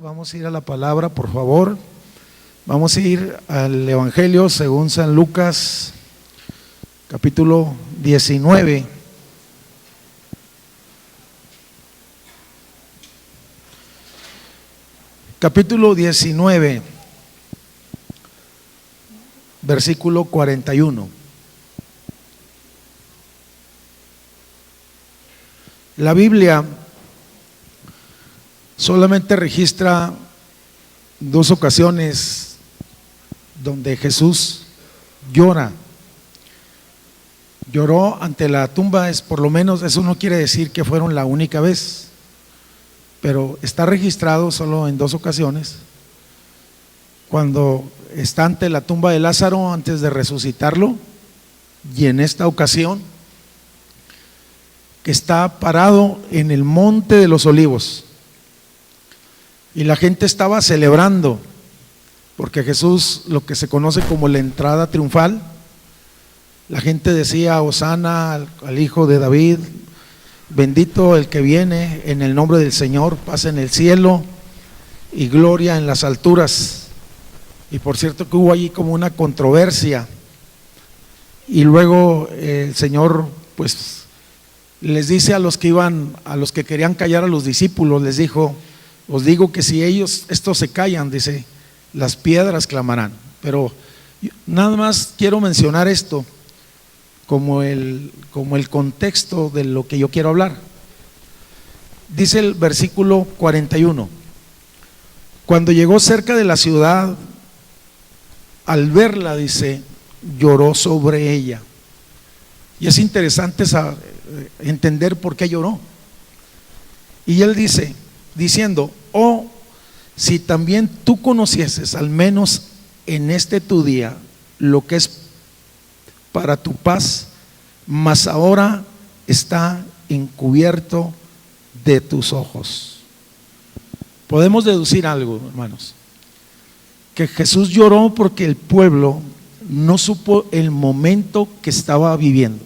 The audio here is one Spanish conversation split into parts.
Vamos a ir a la palabra, por favor. Vamos a ir al Evangelio según San Lucas, capítulo 19. Capítulo 19, versículo 41. La Biblia solamente registra dos ocasiones donde Jesús llora. Lloró ante la tumba, por lo menos eso no quiere decir que fueron la única vez, pero está registrado solo en dos ocasiones, cuando está ante la tumba de Lázaro antes de resucitarlo, y en esta ocasión que está parado en el monte de los Olivos y la gente estaba celebrando porque Jesús, lo que se conoce como la entrada triunfal, la gente decía: Hosana al Hijo de David, bendito el que viene en el nombre del Señor, paz en el cielo y gloria en las alturas. Y por cierto que hubo allí como una controversia, y luego el Señor pues les dice a los que querían callar a los discípulos, les dijo: os digo que si estos se callan, dice, las piedras clamarán. Pero nada más quiero mencionar esto como el contexto de lo que yo quiero hablar. Dice el versículo 41: cuando llegó cerca de la ciudad, al verla, dice, lloró sobre ella. Y es interesante entender por qué lloró. Y él dice, diciendo: oh, si también tú conocieses, al menos en este tu día, lo que es para tu paz, mas ahora está encubierto de tus ojos. Podemos deducir algo, hermanos, que Jesús lloró porque el pueblo no supo el momento que estaba viviendo,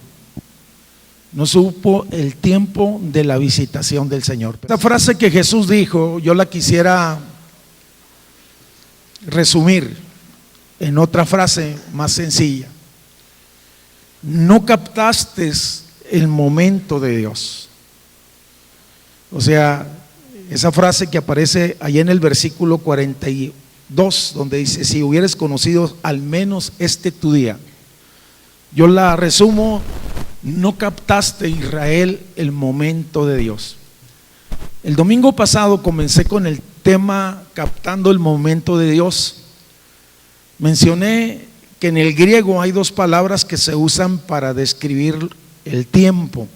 no supo el tiempo de la visitación del Señor. Esta frase que Jesús dijo, yo la quisiera resumir en otra frase más sencilla: no captaste el momento de Dios. O sea, esa frase que aparece allá en el versículo 42, donde dice: si hubieras conocido al menos este tu día, yo la resumo: no captaste, Israel, el momento de Dios. El domingo pasado comencé con el tema captando el momento de Dios. Mencioné que en el griego hay dos palabras que se usan para describir el tiempo.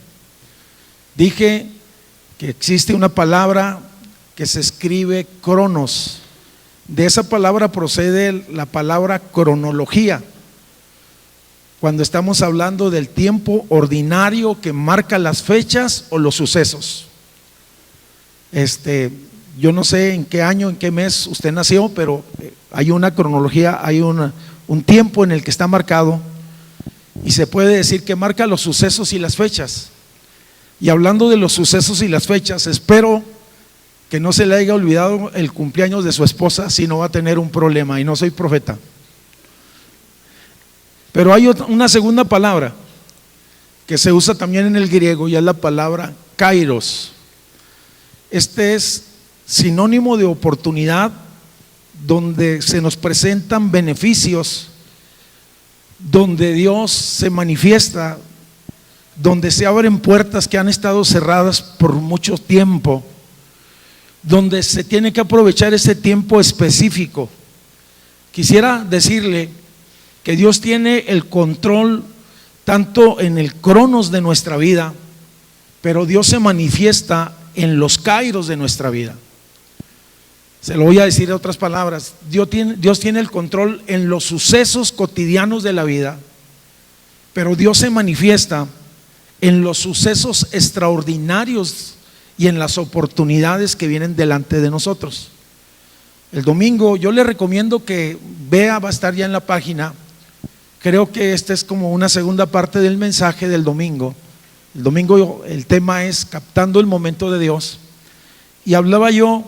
Dije que existe una palabra que se escribe cronos. De esa palabra procede la palabra cronología, cuando estamos hablando del tiempo ordinario que marca las fechas o los sucesos. Yo no sé en qué año, en qué mes usted nació, pero hay una cronología, hay un tiempo en el que está marcado, y se puede decir que marca los sucesos y las fechas. Y hablando de los sucesos y las fechas, espero que no se le haya olvidado el cumpleaños de su esposa, si no va a tener un problema, y no soy profeta. Pero hay una segunda palabra que se usa también en el griego, y es la palabra kairos. Este es sinónimo de oportunidad, donde se nos presentan beneficios, donde Dios se manifiesta, donde se abren puertas que han estado cerradas por mucho tiempo, donde se tiene que aprovechar ese tiempo específico. Quisiera decirle que Dios tiene el control tanto en el cronos de nuestra vida, pero Dios se manifiesta en los kairos de nuestra vida. Se lo voy a decir de otras palabras: Dios tiene el control en los sucesos cotidianos de la vida, pero Dios se manifiesta en los sucesos extraordinarios y en las oportunidades que vienen delante de nosotros. El domingo yo le recomiendo que vea, va a estar ya en la página. Creo que esta es como una segunda parte del mensaje del domingo. El domingo el tema es captando el momento de Dios, y hablaba yo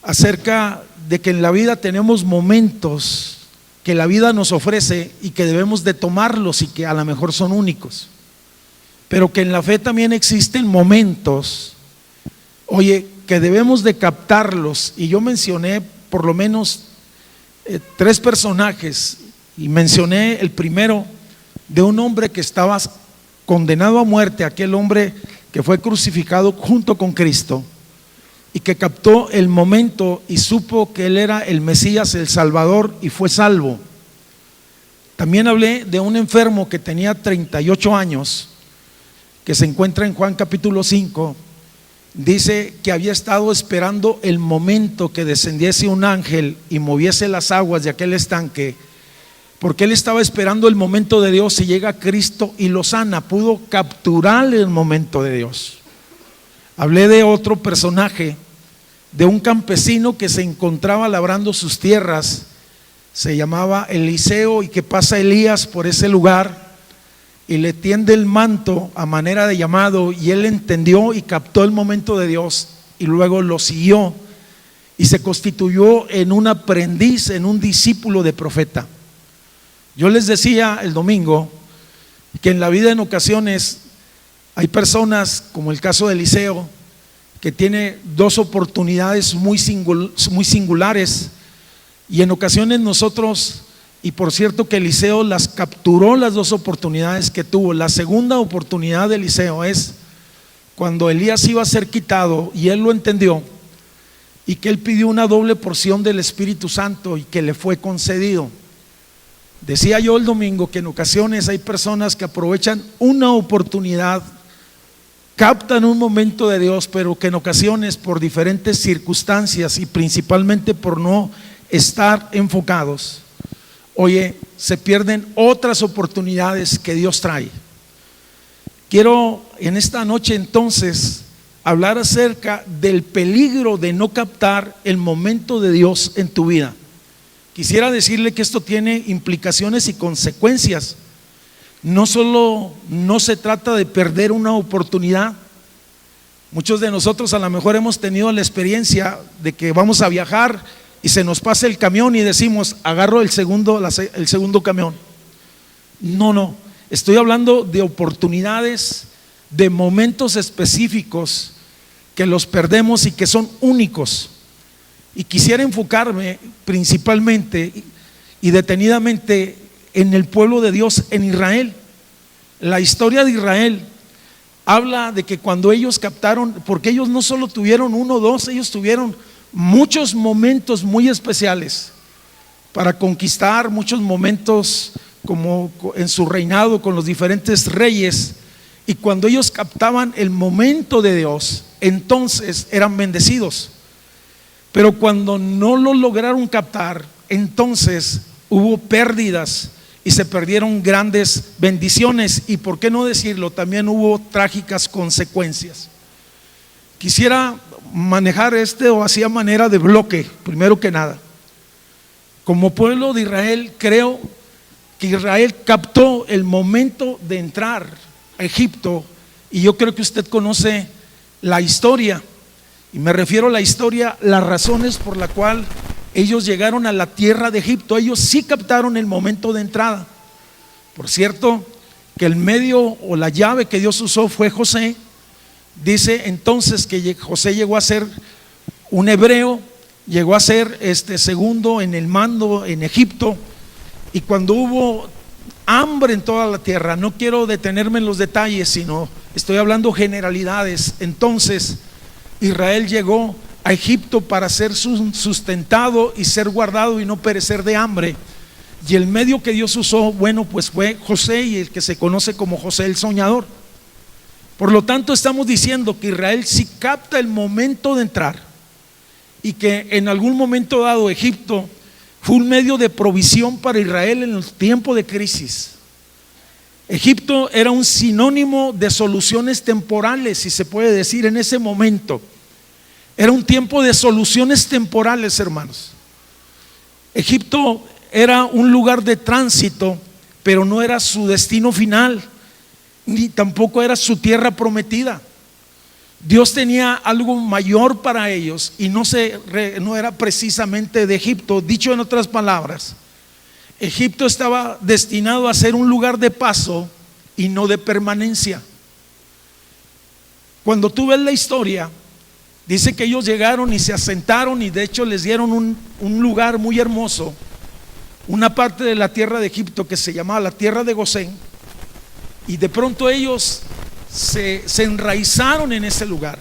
acerca de que en la vida tenemos momentos que la vida nos ofrece y que debemos de tomarlos y que a lo mejor son únicos, pero que en la fe también existen momentos, oye, que debemos de captarlos. Y yo mencioné por lo menos 3 personajes, y mencioné el primero de un hombre que estaba condenado a muerte, aquel hombre que fue crucificado junto con Cristo y que captó el momento y supo que él era el Mesías, el Salvador, y fue salvo. También hablé de un enfermo que tenía 38 años, que se encuentra en Juan capítulo 5. Dice que había estado esperando el momento que descendiese un ángel y moviese las aguas de aquel estanque, porque él estaba esperando el momento de Dios, y llega Cristo y lo sana. Pudo capturar el momento de Dios. Hablé de otro personaje, de un campesino que se encontraba labrando sus tierras, se llamaba Eliseo, y que pasa Elías por ese lugar y le tiende el manto a manera de llamado, y él entendió y captó el momento de Dios, y luego lo siguió y se constituyó en un aprendiz, en un discípulo de profeta. Yo les decía el domingo que en la vida en ocasiones hay personas, como el caso de Eliseo, que tiene 2 oportunidades muy singulares, y en ocasiones nosotros, y por cierto que Eliseo las capturó, las 2 oportunidades que tuvo. La segunda oportunidad de Eliseo es cuando Elías iba a ser quitado, y él lo entendió, y que él pidió una doble porción del Espíritu Santo y que le fue concedido. Decía yo el domingo que en ocasiones hay personas que aprovechan una oportunidad, captan un momento de Dios, pero que en ocasiones por diferentes circunstancias y principalmente por no estar enfocados, oye, se pierden otras oportunidades que Dios trae. Quiero en esta noche entonces hablar acerca del peligro de no captar el momento de Dios en tu vida. Quisiera decirle que esto tiene implicaciones y consecuencias. No solo no se trata de perder una oportunidad. Muchos de nosotros a lo mejor hemos tenido la experiencia de que vamos a viajar y se nos pasa el camión y decimos, agarro el segundo camión. No, estoy hablando de oportunidades, de momentos específicos que los perdemos y que son únicos. Y quisiera enfocarme principalmente y detenidamente en el pueblo de Dios, en Israel. La historia de Israel habla de que cuando ellos captaron, porque ellos no solo tuvieron 1 o 2, ellos tuvieron muchos momentos muy especiales para conquistar, muchos momentos como en su reinado con los diferentes reyes, y cuando ellos captaban el momento de Dios, entonces eran bendecidos. Pero cuando no lo lograron captar, entonces hubo pérdidas y se perdieron grandes bendiciones, y por qué no decirlo, también hubo trágicas consecuencias. Quisiera manejar o hacía manera de bloque. Primero que nada, como pueblo de Israel, creo que Israel captó el momento de entrar a Egipto, y yo creo que usted conoce la historia. Y me refiero a la historia, las razones por la cual ellos llegaron a la tierra de Egipto. Ellos sí captaron el momento de entrada. Por cierto, que el medio o la llave que Dios usó fue José. Dice entonces que José llegó a ser un hebreo, llegó a ser segundo en el mando en Egipto. Y cuando hubo hambre en toda la tierra, no quiero detenerme en los detalles, sino estoy hablando generalidades, entonces Israel llegó a Egipto para ser sustentado y ser guardado y no perecer de hambre. Y el medio que Dios usó, bueno, pues fue José, y el que se conoce como José el soñador. Por lo tanto, estamos diciendo que Israel sí capta el momento de entrar, y que en algún momento dado Egipto fue un medio de provisión para Israel en el tiempo de crisis. Egipto era un sinónimo de soluciones temporales, si se puede decir, en ese momento. Era un tiempo de soluciones temporales, hermanos. Egipto era un lugar de tránsito, pero no era su destino final, ni tampoco era su tierra prometida. Dios tenía algo mayor para ellos y no era precisamente de Egipto. Dicho en otras palabras, Egipto estaba destinado a ser un lugar de paso y no de permanencia. Cuando tú ves la historia, dice que ellos llegaron y se asentaron, y de hecho les dieron un lugar muy hermoso, una parte de la tierra de Egipto que se llamaba la tierra de Gosén, y de pronto ellos se enraizaron en ese lugar.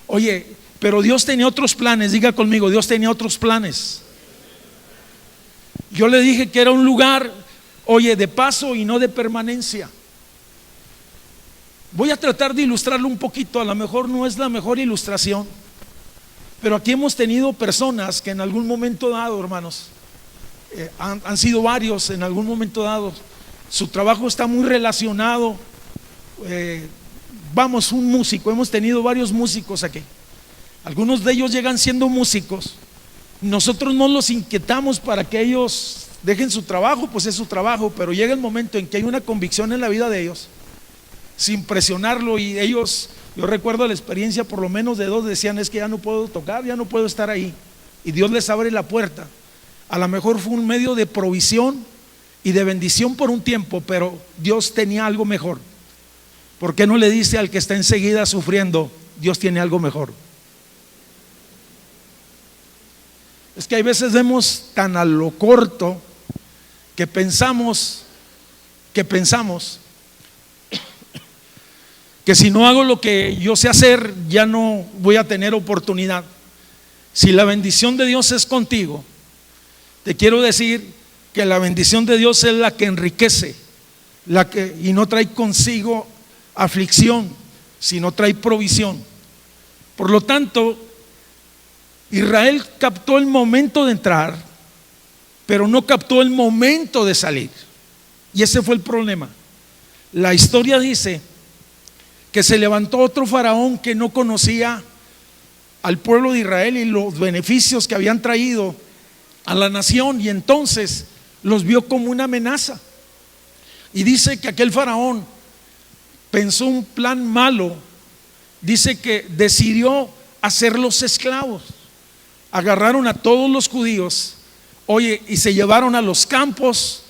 Oye, pero Dios tenía otros planes. Diga conmigo, Dios tenía otros planes. Yo le dije que era un lugar, oye, de paso y no de permanencia. Voy a tratar de ilustrarlo un poquito. A lo mejor no es la mejor ilustración, pero aquí hemos tenido personas que en algún momento dado, hermanos, han sido varios en algún momento dado, su trabajo está muy relacionado. Un músico, hemos tenido varios músicos aquí. Algunos de ellos llegan siendo músicos. Nosotros no los inquietamos para que ellos dejen su trabajo, pues es su trabajo, pero llega el momento en que hay una convicción en la vida de ellos, sin presionarlo, y ellos, yo recuerdo la experiencia por lo menos de dos, decían: es que ya no puedo tocar, ya no puedo estar ahí, y Dios les abre la puerta. A lo mejor fue un medio de provisión y de bendición por un tiempo, pero Dios tenía algo mejor. ¿Por qué no le dice al que está enseguida sufriendo: Dios tiene algo mejor? Es que hay veces vemos tan a lo corto que pensamos que si no hago lo que yo sé hacer, ya no voy a tener oportunidad. Si la bendición de Dios es contigo, te quiero decir que la bendición de Dios es la que enriquece, y no trae consigo aflicción, sino trae provisión. Por lo tanto, Israel captó el momento de entrar, pero no captó el momento de salir, y ese fue el problema. La historia dice que se levantó otro faraón que no conocía al pueblo de Israel y los beneficios que habían traído a la nación, y entonces los vio como una amenaza. Y dice que aquel faraón pensó un plan malo. Dice que decidió hacerlos esclavos. Agarraron a todos los judíos, oye, y se llevaron a los campos.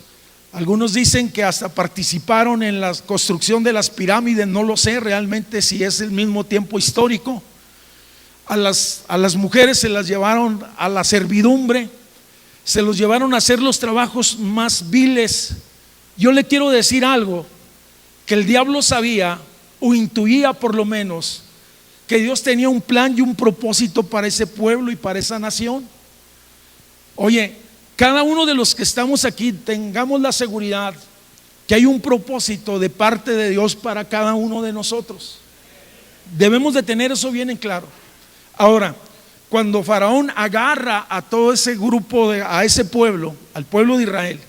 Algunos dicen que hasta participaron en la construcción de las pirámides. No lo sé realmente si es el mismo tiempo histórico. A las mujeres se las llevaron a la servidumbre, se los llevaron a hacer los trabajos más viles. Yo le quiero decir algo, que el diablo sabía, o intuía por lo menos, que Dios tenía un plan y un propósito para ese pueblo y para esa nación. Oye, cada uno de los que estamos aquí tengamos la seguridad que hay un propósito de parte de Dios para cada uno de nosotros. Debemos de tener eso bien en claro. Ahora, cuando Faraón agarra a todo ese grupo, a ese pueblo, al pueblo de Israel,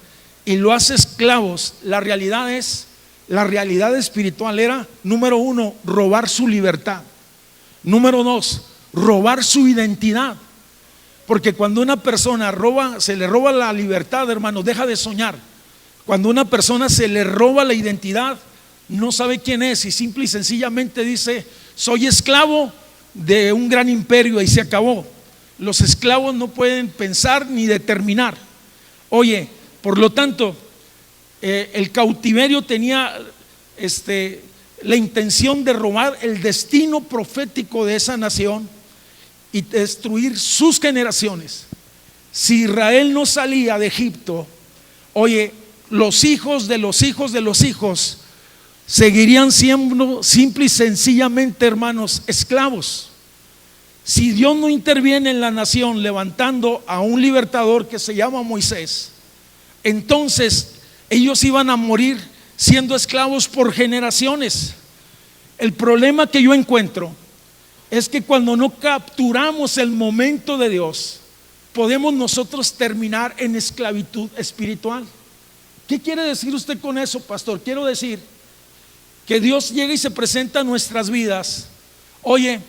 y lo hace esclavos, la realidad espiritual era: número uno, robar su libertad; número dos, robar su identidad. Porque cuando una persona se le roba la libertad, hermano, deja de soñar. Cuando una persona se le roba la identidad, no sabe quién es, y simple y sencillamente dice: soy esclavo de un gran imperio, y se acabó. Los esclavos no pueden pensar ni determinar. Oye, por lo tanto, el cautiverio tenía la intención de robar el destino profético de esa nación y destruir sus generaciones. Si Israel no salía de Egipto, oye, los hijos de los hijos de los hijos seguirían siendo simple y sencillamente, hermanos, esclavos. Si Dios no interviene en la nación levantando a un libertador que se llama Moisés, entonces ellos iban a morir siendo esclavos por generaciones. El problema que yo encuentro es que cuando no capturamos el momento de Dios, podemos nosotros terminar en esclavitud espiritual. ¿Qué quiere decir usted con eso, pastor? Quiero decir que Dios llega y se presenta a nuestras vidas, oye,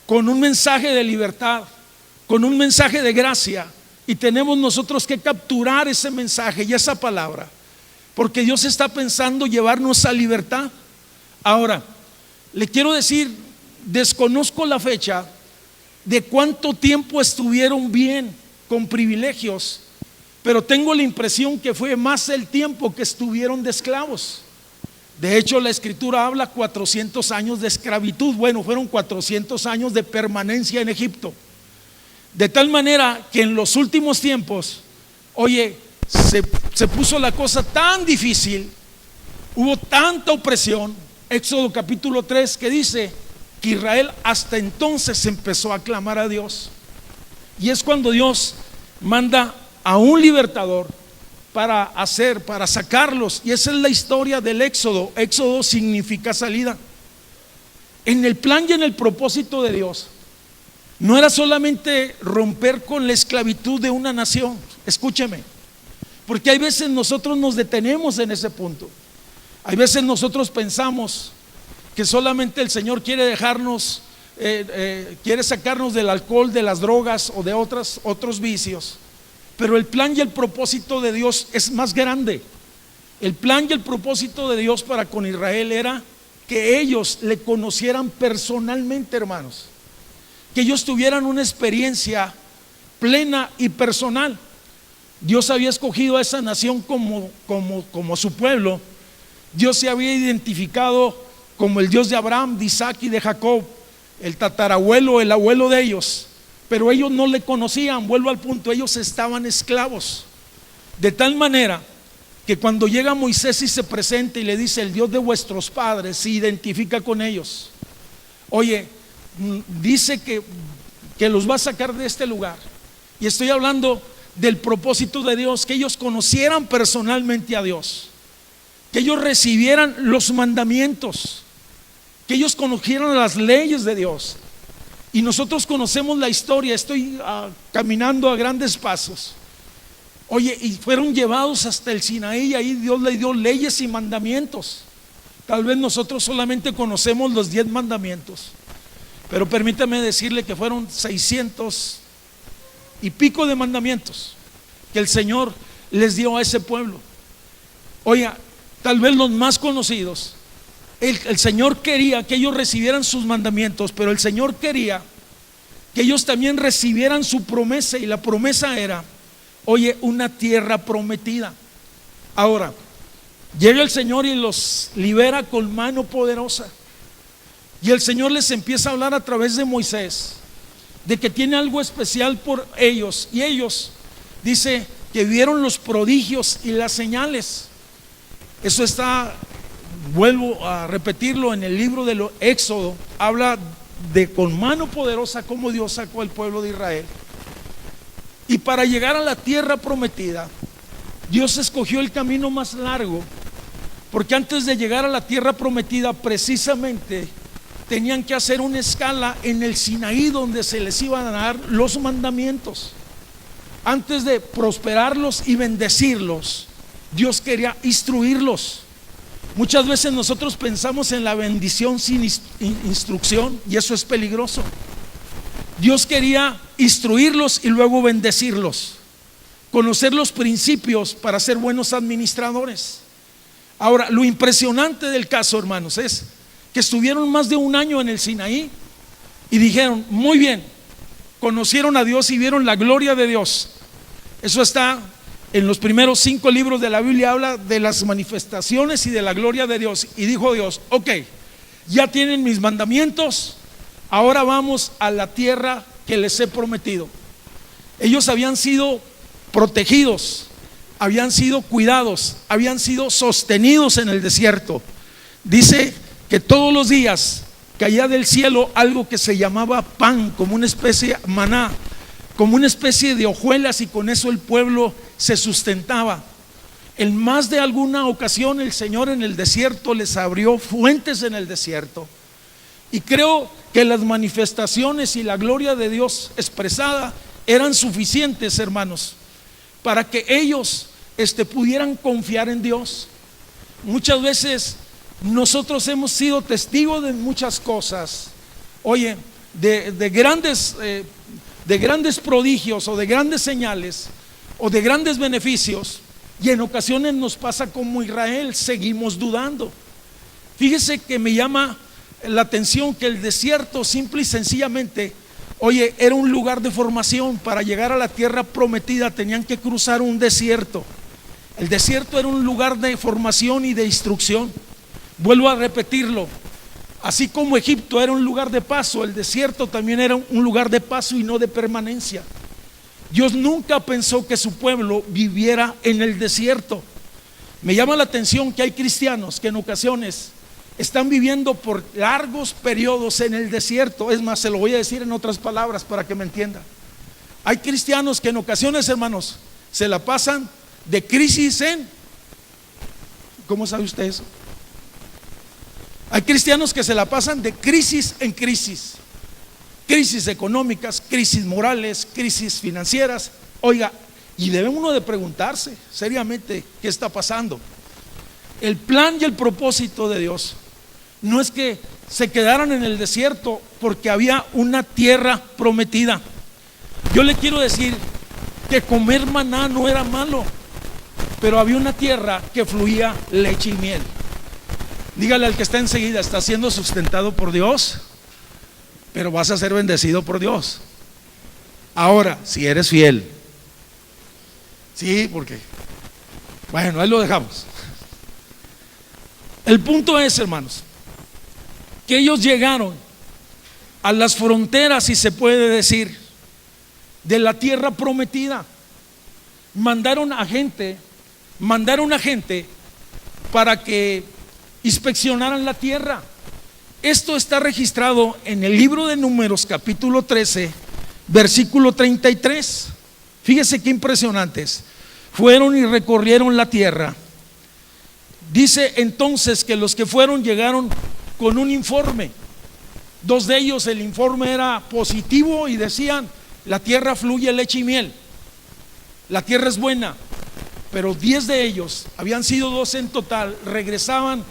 con un mensaje de libertad, con un mensaje de gracia, y tenemos nosotros que capturar ese mensaje y esa palabra, porque Dios está pensando llevarnos a libertad. Ahora, le quiero decir desconozco la fecha de cuánto tiempo estuvieron bien, con privilegios, pero tengo la impresión que fue más el tiempo que estuvieron de esclavos. De hecho, la escritura habla 400 años de esclavitud. Bueno, fueron 400 años de permanencia en Egipto. De tal manera que en los últimos tiempos, oye, se puso la cosa tan difícil, hubo tanta opresión. Éxodo capítulo 3 que dice que Israel hasta entonces empezó a clamar a Dios. Y es cuando Dios manda a un libertador para sacarlos. Y esa es la historia del Éxodo. Éxodo significa salida. En el plan y en el propósito de Dios no era solamente romper con la esclavitud de una nación. Escúcheme, porque hay veces nosotros nos detenemos en ese punto. Hay veces nosotros pensamos que solamente el Señor quiere dejarnos, quiere sacarnos del alcohol, de las drogas o de otros vicios. Pero el plan y el propósito de Dios es más grande. El plan y el propósito de Dios para con Israel era que ellos le conocieran personalmente, hermanos. Que ellos tuvieran una experiencia plena y personal. Dios había escogido a esa nación como su pueblo. Dios se había identificado como el Dios de Abraham, de Isaac y de Jacob, el tatarabuelo, el abuelo de ellos. Pero ellos no le conocían. Vuelvo al punto, ellos estaban esclavos. De tal manera que cuando llega Moisés y se presenta y le dice: el Dios de vuestros padres, se identifica con ellos. Oye, dice que los va a sacar de este lugar. Y estoy hablando del propósito de Dios, que ellos conocieran personalmente a Dios, que ellos recibieran los mandamientos, que ellos conocieran las leyes de Dios. Y nosotros conocemos la historia. Estoy caminando a grandes pasos. Oye, y fueron llevados hasta el Sinaí. Ahí Dios le dio leyes y mandamientos. Tal vez nosotros solamente conocemos los 10 mandamientos, pero permítame decirle que fueron 600 y pico de mandamientos que el Señor les dio a ese pueblo. Oiga, tal vez los más conocidos. El Señor quería que ellos recibieran sus mandamientos, pero el Señor quería que ellos también recibieran su promesa. Y la promesa era, oye, una tierra prometida. Ahora, llega el Señor y los libera con mano poderosa. Y el Señor les empieza a hablar a través de Moisés de que tiene algo especial por ellos. Y ellos, dice, que vieron los prodigios y las señales. Eso está, vuelvo a repetirlo, en el libro del Éxodo. Habla de con mano poderosa cómo Dios sacó al pueblo de Israel. Y para llegar a la tierra prometida, Dios escogió el camino más largo, porque antes de llegar a la tierra prometida, precisamente tenían que hacer una escala en el Sinaí, donde se les iban a dar los mandamientos. Antes de prosperarlos y bendecirlos, Dios quería instruirlos. Muchas veces nosotros pensamos en la bendición sin instrucción, y eso es peligroso. Dios quería instruirlos y luego bendecirlos, conocer los principios para ser buenos administradores. Ahora, lo impresionante del caso, hermanos, es que estuvieron más de un año en el Sinaí y dijeron: muy bien, conocieron a Dios y vieron la gloria de Dios. Eso está en los primeros 5 libros de la Biblia. Habla de las manifestaciones y de la gloria de Dios. Y dijo Dios: ok, ya tienen mis mandamientos, ahora vamos a la tierra que les he prometido. Ellos habían sido protegidos, habían sido cuidados, habían sido sostenidos en el desierto. Dice que todos los días caía del cielo algo que se llamaba pan, como una especie de maná, como una especie de hojuelas, y con eso el pueblo se sustentaba. En más de alguna ocasión el Señor en el desierto les abrió fuentes en el desierto. Y creo que las manifestaciones y la gloria de Dios expresada eran suficientes, hermanos, para que ellos pudieran confiar en Dios. Muchas veces nosotros hemos sido testigos de muchas cosas, oye, de grandes prodigios o de grandes señales o de grandes beneficios, y en ocasiones nos pasa como Israel, seguimos dudando. Fíjese que me llama la atención que el desierto simple y sencillamente, oye, era un lugar de formación. Para llegar a la tierra prometida tenían que cruzar un desierto. El desierto era un lugar de formación y de instrucción. Vuelvo a repetirlo, así como Egipto era un lugar de paso, el desierto también era un lugar de paso y no de permanencia. Dios nunca pensó que su pueblo viviera en el desierto. Me llama la atención que hay cristianos que en ocasiones están viviendo por largos periodos en el desierto. Es más, se lo voy a decir en otras palabras para que me entienda. Hay cristianos que en ocasiones, hermanos, se la pasan de crisis en… ¿Cómo sabe usted eso? Hay cristianos que se la pasan de crisis en crisis. Crisis económicas, crisis morales, crisis financieras. Oiga, y debe uno de preguntarse seriamente qué está pasando. El plan y el propósito de Dios no es que se quedaran en el desierto porque había una tierra prometida. Yo le quiero decir que comer maná no era malo, pero había una tierra que fluía leche y miel. Dígale al que está enseguida: está siendo sustentado por Dios, pero vas a ser bendecido por Dios. Ahora, si eres fiel. Sí, porque bueno, ahí lo dejamos. El punto es, hermanos, que ellos llegaron a las fronteras, si se puede decir, de la tierra prometida. Mandaron a gente para que inspeccionaran la tierra. Esto está registrado en el libro de Números, capítulo 13, versículo 33. Fíjese qué impresionantes. Fueron y recorrieron la tierra. Dice entonces que los que fueron llegaron con un informe. 2 de ellos, el informe era positivo y decían: la tierra fluye leche y miel, la tierra es buena. Pero 10 de ellos, habían sido 12 en total, regresaban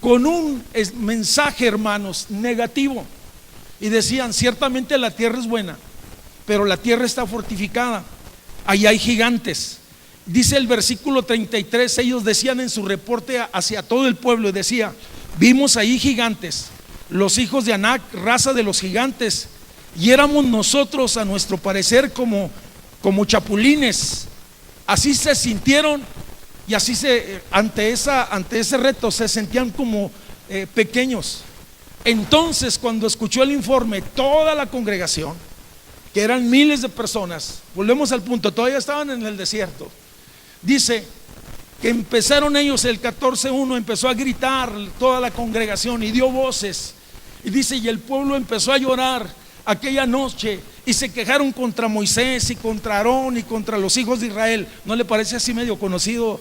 con un mensaje, hermanos, negativo, y decían: ciertamente la tierra es buena, pero la tierra está fortificada, ahí hay gigantes. Dice el versículo 33, ellos decían en su reporte hacia todo el pueblo, y decía: vimos ahí gigantes, los hijos de Anac, raza de los gigantes, y éramos nosotros a nuestro parecer como chapulines. Así se sintieron, y así ante ese reto se sentían como pequeños. Entonces, cuando escuchó el informe toda la congregación, que eran miles de personas, volvemos al punto, todavía estaban en el desierto. Dice que empezaron ellos, el 14:1 empezó a gritar toda la congregación y dio voces, y dice: y el pueblo empezó a llorar aquella noche, y se quejaron contra Moisés y contra Aarón y contra los hijos de Israel. ¿No le parece así medio conocido?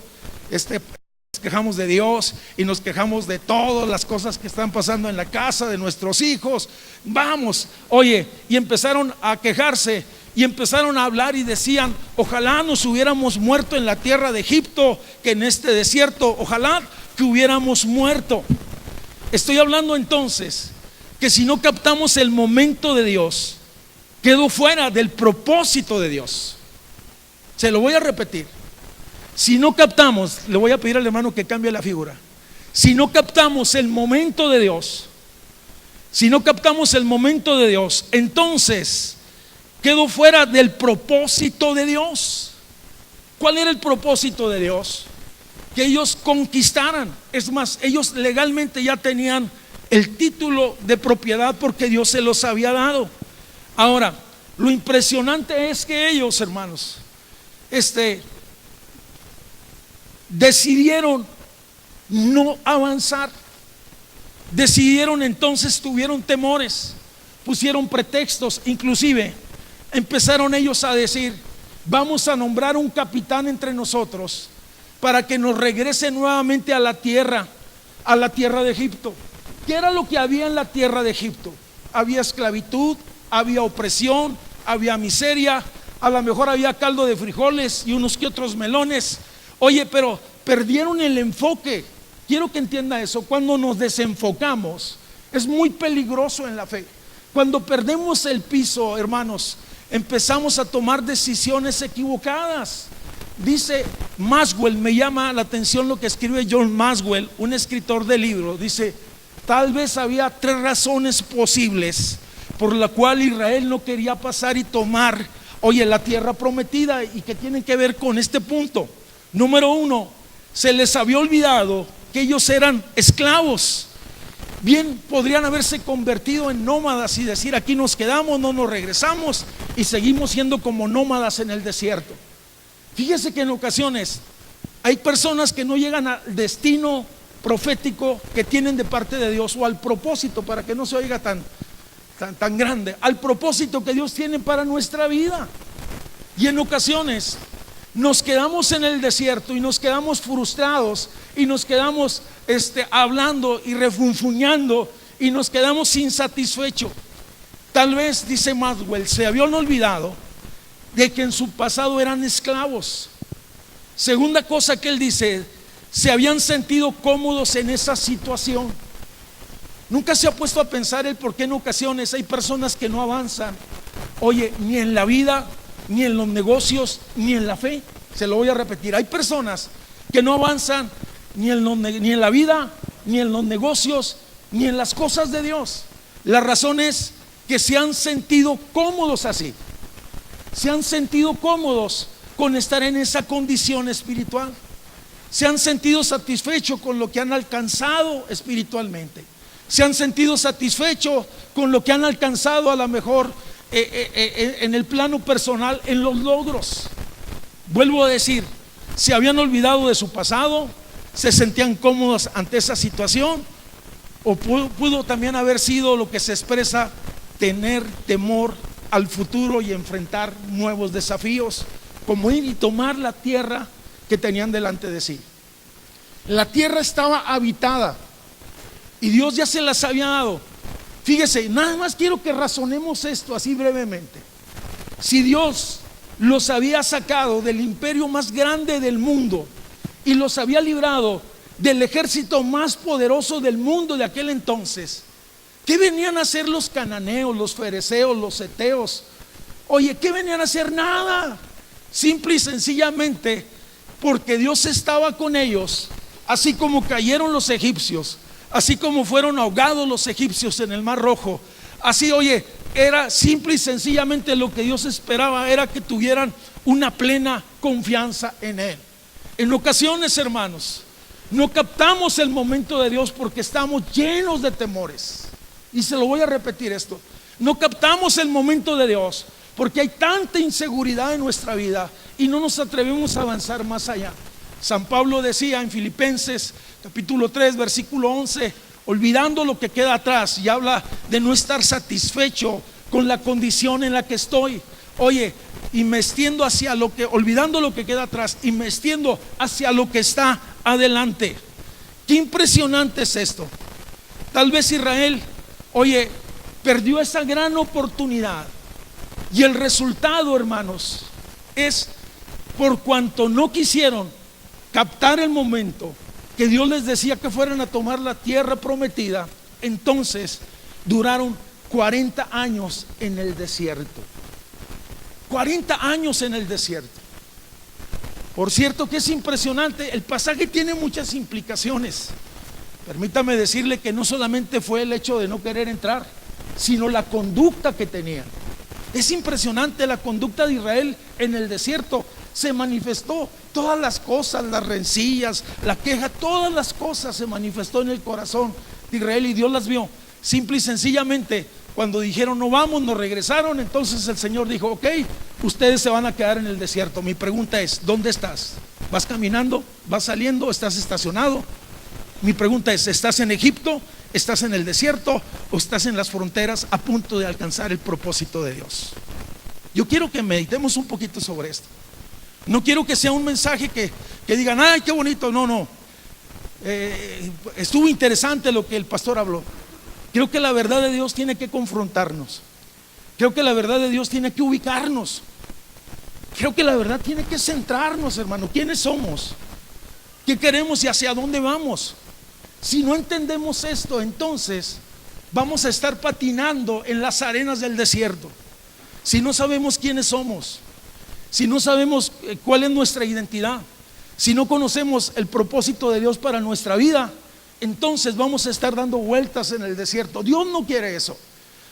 Nos quejamos de Dios y nos quejamos de todas las cosas que están pasando en la casa de nuestros hijos. Vamos, oye, y empezaron a quejarse y empezaron a hablar y decían: ojalá nos hubiéramos muerto en la tierra de Egipto que en este desierto, ojalá que hubiéramos muerto. Estoy hablando entonces que si no captamos el momento de Dios, quedó fuera del propósito de Dios. Se lo voy a repetir. Si no captamos, le voy a pedir al hermano que cambie la figura. Si no captamos el momento de Dios, entonces quedó fuera del propósito de Dios. ¿Cuál era el propósito de Dios? Que ellos conquistaran. Es más, ellos legalmente ya tenían el título de propiedad porque Dios se los había dado. Ahora, lo impresionante es que ellos, hermanos, decidieron no avanzar. Decidieron entonces, tuvieron temores, pusieron pretextos, inclusive empezaron ellos a decir: vamos a nombrar un capitán entre nosotros para que nos regrese nuevamente a la tierra de Egipto. ¿Qué era lo que había en la tierra de Egipto? Había esclavitud, había opresión, había miseria, a lo mejor había caldo de frijoles y unos que otros melones. Oye, pero perdieron el enfoque. Quiero que entienda eso. Cuando nos desenfocamos, es muy peligroso en la fe. Cuando perdemos el piso, hermanos, empezamos a tomar decisiones equivocadas. Dice Maxwell, me llama la atención lo que escribe John Maxwell, un escritor de libros. Dice: Tal vez había 3 razones posibles por la cual Israel no quería pasar y tomar, la tierra prometida, y que tienen que ver con este punto. Número 1, se les había olvidado que ellos eran esclavos. Bien, podrían haberse convertido en nómadas y decir: aquí nos quedamos, no nos regresamos y seguimos siendo como nómadas en el desierto. Fíjese que en ocasiones hay personas que no llegan al destino profético que tienen de parte de Dios, o al propósito, para que no se oiga tan grande, al propósito que Dios tiene para nuestra vida. Y en ocasiones nos quedamos en el desierto y nos quedamos frustrados y nos quedamos hablando y refunfuñando y nos quedamos insatisfechos. Tal vez, dice Maxwell, se habían olvidado de que en su pasado eran esclavos. Segunda cosa que él dice: se habían sentido cómodos en esa situación. Nunca se ha puesto a pensar el por qué en ocasiones hay personas que no avanzan, ni en la vida, ni en los negocios, ni en la fe. Se lo voy a repetir: hay personas que no avanzan ni en la vida, ni en los negocios, ni en las cosas de Dios. La razón es que se han sentido cómodos así. Se han sentido cómodos con estar en esa condición espiritual. Se han sentido satisfechos con lo que han alcanzado espiritualmente. Se han sentido satisfechos con lo que han alcanzado, a lo mejor en el plano personal, en los logros. Vuelvo a decir, se habían olvidado de su pasado, se sentían cómodos ante esa situación, o pudo también haber sido lo que se expresa: tener temor al futuro y enfrentar nuevos desafíos, como ir y tomar la tierra que tenían delante de sí. La tierra estaba habitada y Dios ya se las había dado. Fíjese, nada más quiero que razonemos esto así brevemente. Si Dios los había sacado del imperio más grande del mundo y los había librado del ejército más poderoso del mundo de aquel entonces, ¿qué venían a hacer los cananeos, los fereceos, los heteos? ¿Qué venían a hacer? Nada. Simple y sencillamente porque Dios estaba con ellos. Así como cayeron los egipcios, así como fueron ahogados los egipcios en el Mar Rojo, así, era simple y sencillamente lo que Dios esperaba, era que tuvieran una plena confianza en Él. En ocasiones, hermanos, no captamos el momento de Dios porque estamos llenos de temores. Y se lo voy a repetir esto: no captamos el momento de Dios porque hay tanta inseguridad en nuestra vida y no nos atrevemos a avanzar más allá. San Pablo decía en Filipenses capítulo 3 versículo 11: olvidando lo que queda atrás, y habla de no estar satisfecho con la condición en la que estoy. Y me extiendo hacia olvidando lo que queda atrás y me extiendo hacia lo que está adelante. Qué impresionante es esto. Tal vez Israel, perdió esa gran oportunidad, y el resultado, hermanos, es por cuanto no quisieron captar el momento que Dios les decía que fueran a tomar la tierra prometida. Entonces duraron 40 años en el desierto. 40 años en el desierto. Por cierto que es impresionante. El pasaje tiene muchas implicaciones. Permítame decirle que no solamente fue el hecho de no querer entrar, sino la conducta que tenían. Es impresionante la conducta de Israel en el desierto. Se manifestó todas las cosas, las rencillas, la queja, todas las cosas se manifestó en el corazón de Israel, y Dios las vio. Simple y sencillamente, cuando dijeron no vamos, nos regresaron. Entonces el Señor dijo: ok, ustedes se van a quedar en el desierto. Mi pregunta es: ¿dónde estás? ¿Vas caminando? ¿Vas saliendo? ¿Estás estacionado? Mi pregunta es: ¿estás en Egipto? ¿Estás en el desierto? ¿O estás en las fronteras a punto de alcanzar el propósito de Dios? Yo quiero que meditemos un poquito sobre esto. No quiero que sea un mensaje que digan: ay, qué bonito. No. Estuvo interesante lo que el pastor habló. Creo que la verdad de Dios tiene que confrontarnos. Creo que la verdad de Dios tiene que ubicarnos. Creo que la verdad tiene que centrarnos, hermano. ¿Quiénes somos? ¿Qué queremos y hacia dónde vamos? Si no entendemos esto, entonces vamos a estar patinando en las arenas del desierto. Si no sabemos quiénes somos, si no sabemos cuál es nuestra identidad, si no conocemos el propósito de Dios para nuestra vida, entonces vamos a estar dando vueltas en el desierto. Dios no quiere eso.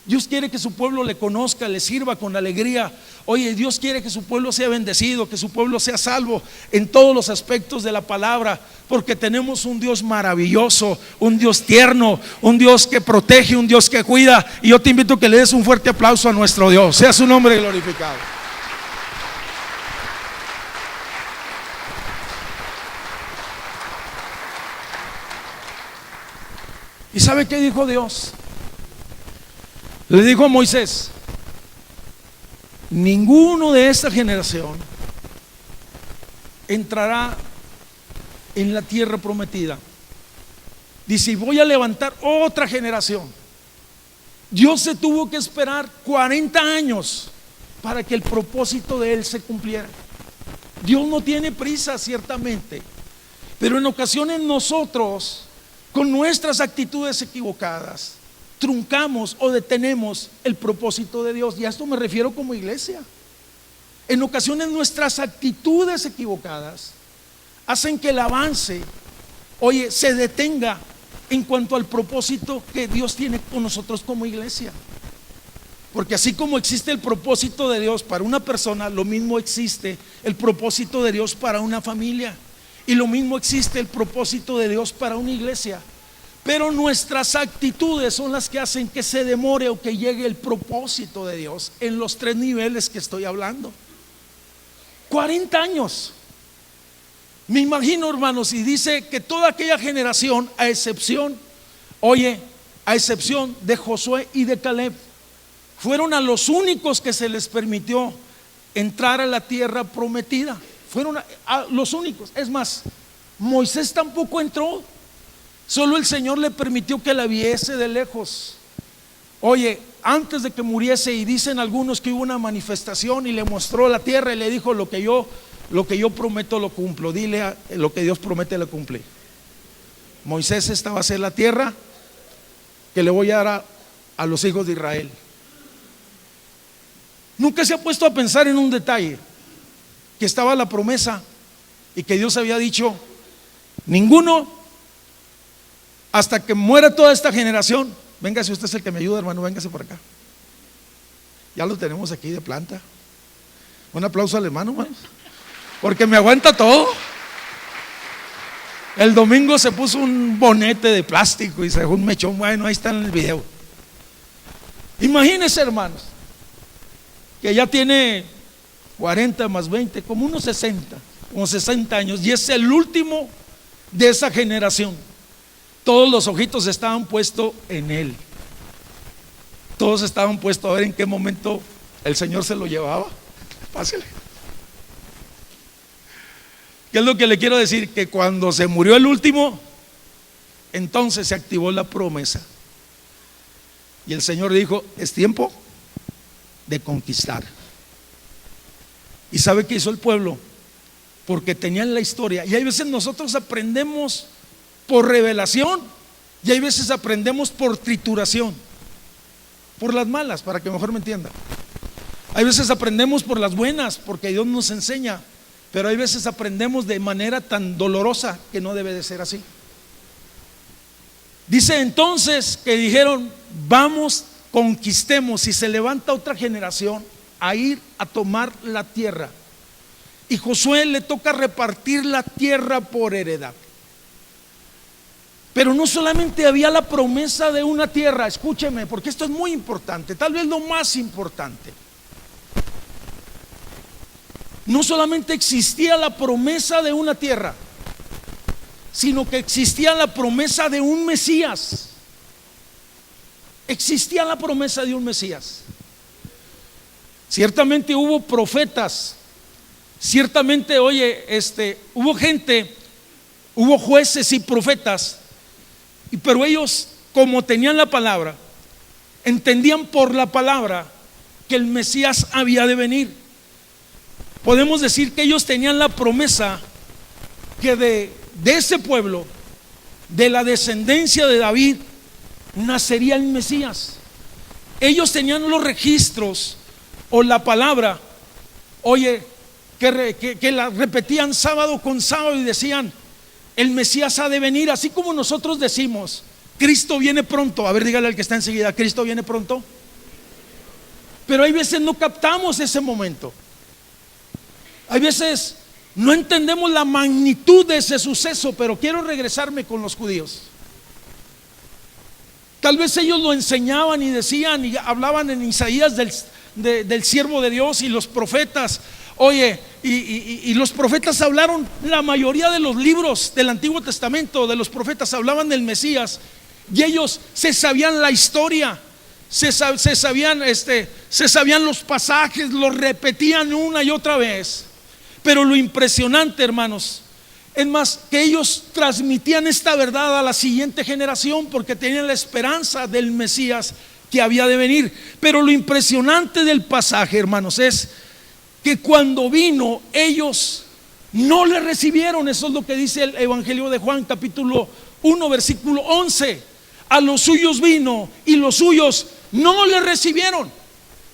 Dios quiere que su pueblo le conozca, le sirva con alegría. Oye, Dios quiere que su pueblo sea bendecido, que su pueblo sea salvo en todos los aspectos de la palabra, porque tenemos un Dios maravilloso, un Dios tierno, un Dios que protege, un Dios que cuida. Y yo te invito a que le des un fuerte aplauso a nuestro Dios. Sea su nombre glorificado. ¿Y sabe qué dijo Dios? Le dijo a Moisés: ninguno de esta generación entrará en la tierra prometida. Dice: voy a levantar otra generación. Dios se tuvo que esperar 40 años para que el propósito de Él se cumpliera. Dios no tiene prisa, ciertamente, pero en ocasiones nosotros, con nuestras actitudes equivocadas, truncamos o detenemos el propósito de Dios. Y a esto me refiero como iglesia. En ocasiones nuestras actitudes equivocadas hacen que el avance, oye, se detenga en cuanto al propósito que Dios tiene con nosotros como iglesia. Porque así como existe el propósito de Dios para una persona, lo mismo existe el propósito de Dios para una familia, y lo mismo existe el propósito de Dios para una iglesia. Pero nuestras actitudes son las que hacen que se demore o que llegue el propósito de Dios en los 3 niveles que estoy hablando. 40 años. Me imagino, hermanos, y dice que toda aquella generación, a excepción de Josué y de Caleb, fueron a los únicos que se les permitió entrar a la tierra prometida. Fueron a los únicos. Es más, Moisés tampoco entró. Solo el Señor le permitió que la viese de lejos. Oye, antes de que muriese, y dicen algunos que hubo una manifestación y le mostró la tierra y le dijo: lo que yo prometo lo cumplo. Dile lo que Dios promete lo cumple. Moisés, esta va a ser la tierra que le voy a dar a los hijos de Israel. Nunca se ha puesto a pensar en un detalle, que estaba la promesa y que Dios había dicho: ninguno, hasta que muera toda esta generación. Véngase, usted es el que me ayuda, hermano, véngase por acá. Ya lo tenemos aquí de planta. Un aplauso al hermano, hermanos, porque me aguanta todo. El domingo se puso un bonete de plástico y se dejó un mechón. Bueno, ahí está en el video. Imagínense, hermanos, que ya tiene 40 más 20, como unos 60 años, y es el último de esa generación. Todos los ojitos estaban puestos en él. Todos estaban puestos a ver en qué momento el Señor se lo llevaba. Pásele. ¿Qué es lo que le quiero decir? Que cuando se murió el último, entonces se activó la promesa. Y el Señor dijo: es tiempo de conquistar. ¿Y sabe qué hizo el pueblo? Porque tenían la historia. Y hay veces nosotros aprendemos por revelación, y hay veces aprendemos por trituración, por las malas, para que mejor me entienda. Hay veces aprendemos por las buenas, porque Dios nos enseña, pero hay veces aprendemos de manera tan dolorosa que no debe de ser así. Dice entonces que dijeron: vamos, conquistemos. Y se levanta otra generación a ir a tomar la tierra, y Josué le toca repartir la tierra por heredad. Pero no solamente había la promesa de una tierra, escúcheme, porque esto es muy importante, tal vez lo más importante. No solamente existía la promesa de una tierra, sino que existía la promesa de un Mesías. Existía la promesa de un Mesías. Ciertamente hubo profetas, ciertamente, hubo gente, hubo jueces y profetas. Pero ellos, como tenían la palabra, entendían por la palabra que el Mesías había de venir. Podemos decir que ellos tenían la promesa que de ese pueblo, de la descendencia de David, nacería el Mesías. Ellos tenían los registros o la palabra, que la repetían sábado con sábado y decían: el Mesías ha de venir, así como nosotros decimos, Cristo viene pronto. A ver, dígale al que está enseguida, Cristo viene pronto. Pero hay veces no captamos ese momento. Hay veces no entendemos la magnitud de ese suceso. Pero quiero regresarme con los judíos. Tal vez ellos lo enseñaban y decían y hablaban en Isaías del siervo de Dios y los profetas. Oye, y los profetas hablaron, la mayoría de los libros del Antiguo Testamento de los profetas hablaban del Mesías, y ellos se sabían la historia, se sabían los pasajes, los repetían una y otra vez. Pero lo impresionante, hermanos, es más, que ellos transmitían esta verdad a la siguiente generación porque tenían la esperanza del Mesías que había de venir. Pero lo impresionante del pasaje, hermanos, es que cuando vino, ellos no le recibieron. Eso es lo que dice el Evangelio de Juan, capítulo 1, versículo 11. A los suyos vino y los suyos no le recibieron.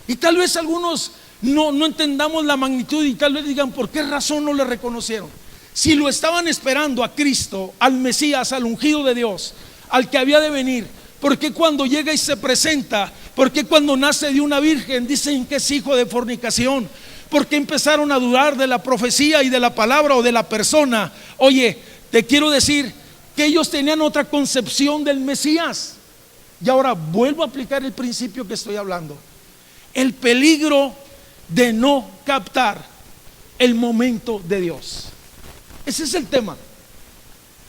Y tal vez algunos no entendamos la magnitud y tal vez digan, ¿por qué razón no le reconocieron? Si lo estaban esperando a Cristo, al Mesías, al ungido de Dios, al que había de venir, ¿por qué cuando llega y se presenta? ¿Por qué cuando nace de una virgen dicen que es hijo de fornicación? ¿Por qué empezaron a dudar de la profecía y de la palabra o de la persona? Oye, te quiero decir que ellos tenían otra concepción del Mesías. Y ahora vuelvo a aplicar el principio que estoy hablando. El peligro de no captar el momento de Dios. Ese es el tema.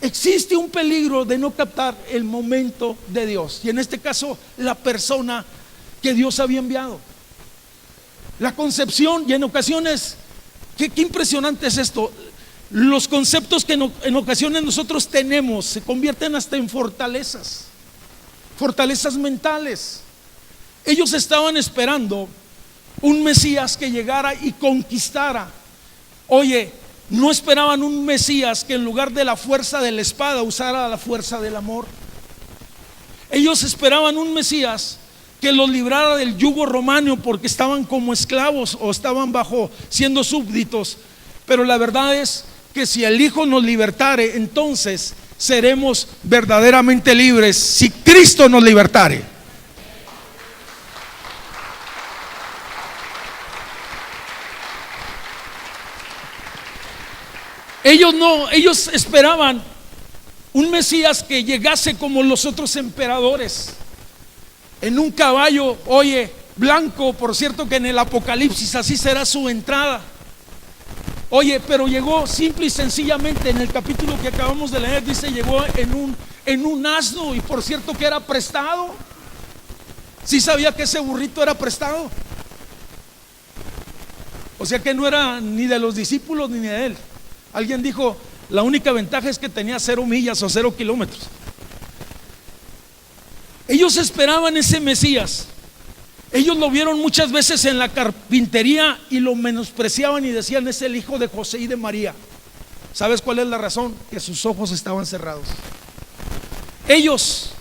Existe un peligro de no captar el momento de Dios, y en este caso la persona que Dios había enviado. La concepción, y en ocasiones, qué impresionante es esto. Los conceptos que en ocasiones nosotros tenemos se convierten hasta en fortalezas mentales. Ellos estaban esperando un Mesías que llegara y conquistara. Oye, no esperaban un Mesías que en lugar de la fuerza de la espada usara la fuerza del amor. Ellos esperaban un Mesías que los librara del yugo romano porque estaban como esclavos o estaban siendo súbditos. Pero la verdad es que si el Hijo nos libertare, entonces seremos verdaderamente libres. Si Cristo nos libertare. Ellos esperaban un Mesías que llegase como los otros emperadores, en un caballo, oye, blanco. Por cierto que en el Apocalipsis así será su entrada. Oye, pero llegó simple y sencillamente, en el capítulo que acabamos de leer, dice, llegó en un asno, y por cierto que era prestado. ¿Sí sabía que ese burrito era prestado? O sea que no era ni de los discípulos ni de él. Alguien dijo, la única ventaja es que tenía 0 millas o 0 kilómetros. Ellos esperaban ese Mesías. Ellos lo vieron muchas veces en la carpintería y lo menospreciaban y decían, es el hijo de José y de María. ¿Sabes cuál es la razón? Que sus ojos estaban cerrados. Ellos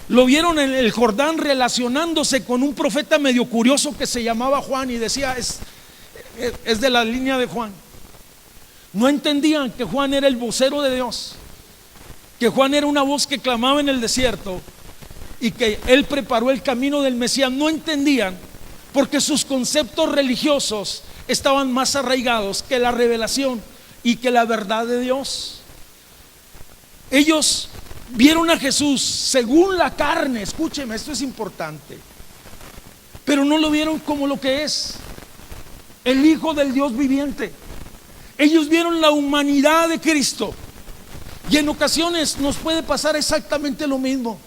lo vieron en el Jordán relacionándose con un profeta medio curioso que se llamaba Juan, y decía, es de la línea de Juan. No entendían que Juan era el vocero de Dios, que Juan era una voz que clamaba en el desierto y que él preparó el camino del Mesías. No entendían porque sus conceptos religiosos estaban más arraigados que la revelación y que la verdad de Dios. Ellos vieron a Jesús según la carne, escúcheme, esto es importante, pero no lo vieron como lo que es, el Hijo del Dios viviente. Ellos vieron la humanidad de Cristo. Y en ocasiones nos puede pasar exactamente lo mismo.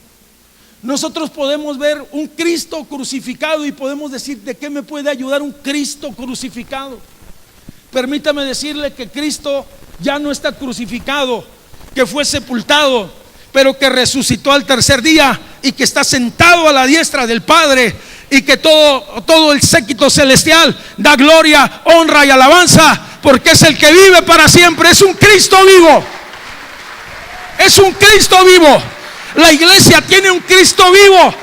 Nosotros podemos ver un Cristo crucificado y podemos decir, ¿de qué me puede ayudar un Cristo crucificado? Permítame decirle que Cristo ya no está crucificado, que fue sepultado, pero que resucitó al tercer día y que está sentado a la diestra del Padre, y que todo el séquito celestial da gloria, honra y alabanza, porque es el que vive para siempre. Es un Cristo vivo. Es un Cristo vivo. La iglesia tiene un Cristo vivo.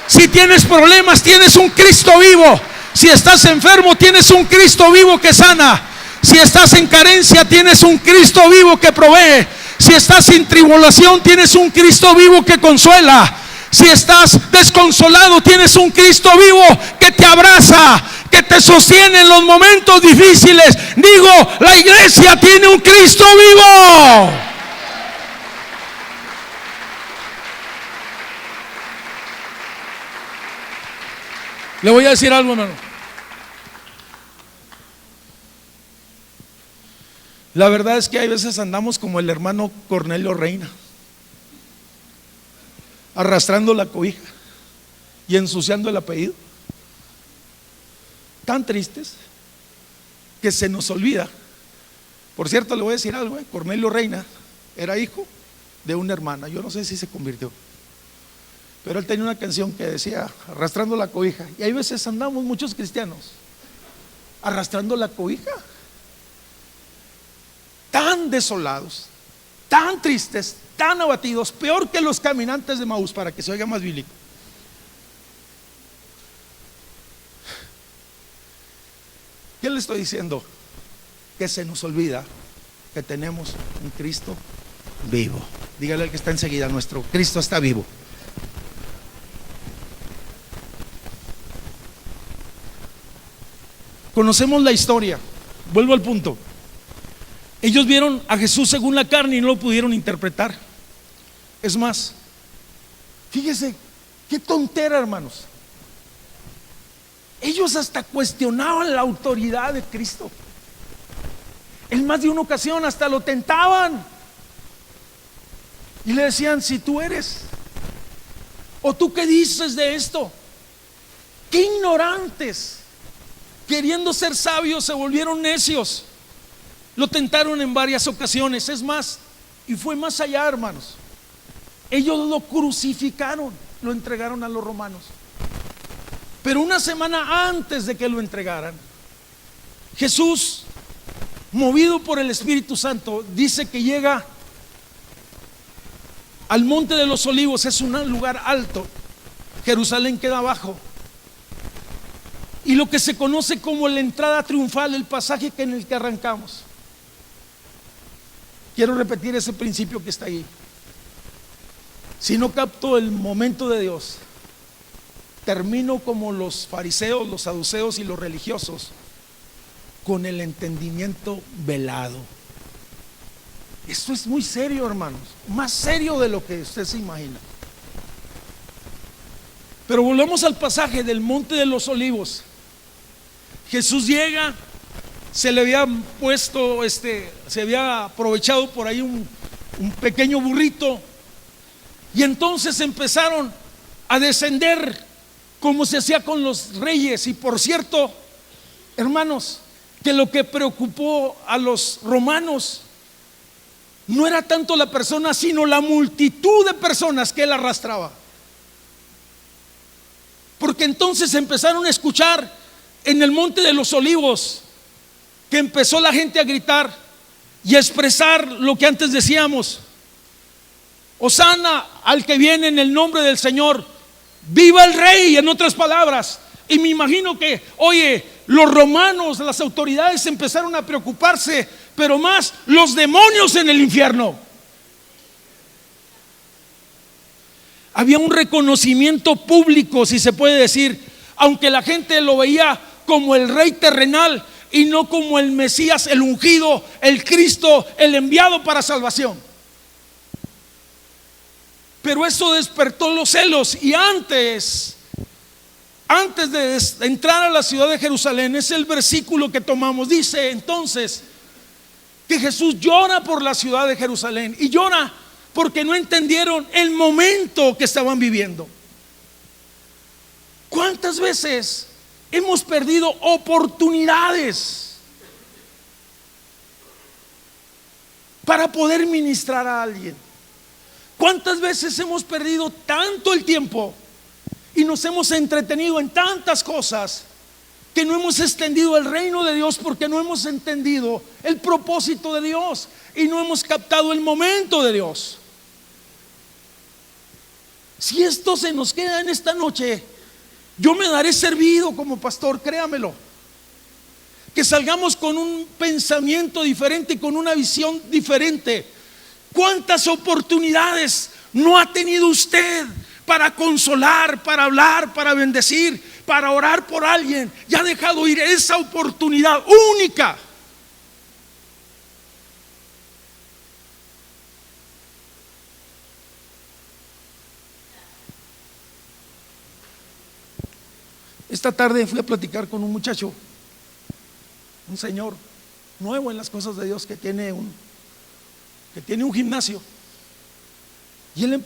Si tienes problemas, tienes un Cristo vivo. Si estás enfermo, tienes un Cristo vivo que sana. Si estás en carencia, tienes un Cristo vivo que provee. Si Si estás sin tribulación, tienes un Cristo vivo que consuela. Si estás desconsolado, tienes un Cristo vivo que te abraza, que te sostiene en los momentos difíciles. Digo, la iglesia tiene un Cristo vivo. Le voy a decir algo, hermano. La verdad es que hay veces andamos como el hermano Cornelio Reina, arrastrando la cobija y ensuciando el apellido. Tan tristes que se nos olvida. Por cierto, le voy a decir algo, Cornelio Reina era hijo de una hermana. Yo no sé si se convirtió, pero él tenía una canción que decía arrastrando la cobija. Y hay veces andamos muchos cristianos arrastrando la cobija, tan desolados, tan tristes, tan abatidos, peor que los caminantes de Maús, para que se oiga más bíblico. ¿Qué le estoy diciendo? Que se nos olvida que tenemos un Cristo vivo. Dígale al que está enseguida, nuestro Cristo está vivo. Conocemos la historia. Vuelvo al punto. Ellos vieron a Jesús según la carne y no lo pudieron interpretar. Es más, fíjese qué tontera, hermanos. Ellos hasta cuestionaban la autoridad de Cristo. En más de una ocasión hasta lo tentaban y le decían: si tú eres, o tú qué dices de esto. Qué ignorantes, queriendo ser sabios, se volvieron necios. Lo tentaron en varias ocasiones. Es más, y fue más allá, hermanos. Ellos lo crucificaron, lo entregaron a los romanos. Pero una semana antes de que lo entregaran, Jesús, movido por el Espíritu Santo, dice que llega al Monte de los Olivos. Es un lugar alto. Jerusalén queda abajo. Y lo que se conoce como la entrada triunfal, el pasaje en el que arrancamos. Quiero repetir ese principio que está ahí. Si no capto el momento de Dios, termino como los fariseos, los saduceos y los religiosos, con el entendimiento velado. Esto es muy serio, hermanos, más serio de lo que usted se imagina. Pero volvemos al pasaje del Monte de los Olivos. Jesús llega, se le había puesto, se había aprovechado por ahí un pequeño burrito, y entonces empezaron a descender como se hacía con los reyes. Y por cierto, hermanos, que lo que preocupó a los romanos no era tanto la persona, sino la multitud de personas que él arrastraba. Porque entonces empezaron a escuchar en el Monte de los Olivos que empezó la gente a gritar y a expresar lo que antes decíamos: Hosana al que viene en el nombre del Señor, viva el Rey, en otras palabras. Y me imagino que, oye, los romanos, las autoridades empezaron a preocuparse, pero más los demonios en el infierno. Había un reconocimiento público, si se puede decir, aunque la gente lo veía como el rey terrenal y no como el Mesías, el ungido, el Cristo, el enviado para salvación. Pero eso despertó los celos. Y antes de entrar a la ciudad de Jerusalén, es el versículo que tomamos, dice entonces que Jesús llora por la ciudad de Jerusalén, y llora porque no entendieron el momento que estaban viviendo. ¿Cuántas veces hemos perdido oportunidades para poder ministrar a alguien? ¿Cuántas veces hemos perdido tanto el tiempo y nos hemos entretenido en tantas cosas que no hemos extendido el reino de Dios, porque no hemos entendido el propósito de Dios y no hemos captado el momento de Dios? Si esto se nos queda en esta noche, yo me daré servido como pastor, créamelo. Que salgamos con un pensamiento diferente y con una visión diferente. ¿Cuántas oportunidades no ha tenido usted para consolar, para hablar, para bendecir, para orar por alguien? Y ha dejado ir esa oportunidad única. Esta tarde fui a platicar con un muchacho, un señor nuevo en las cosas de Dios, que tiene un gimnasio. Y él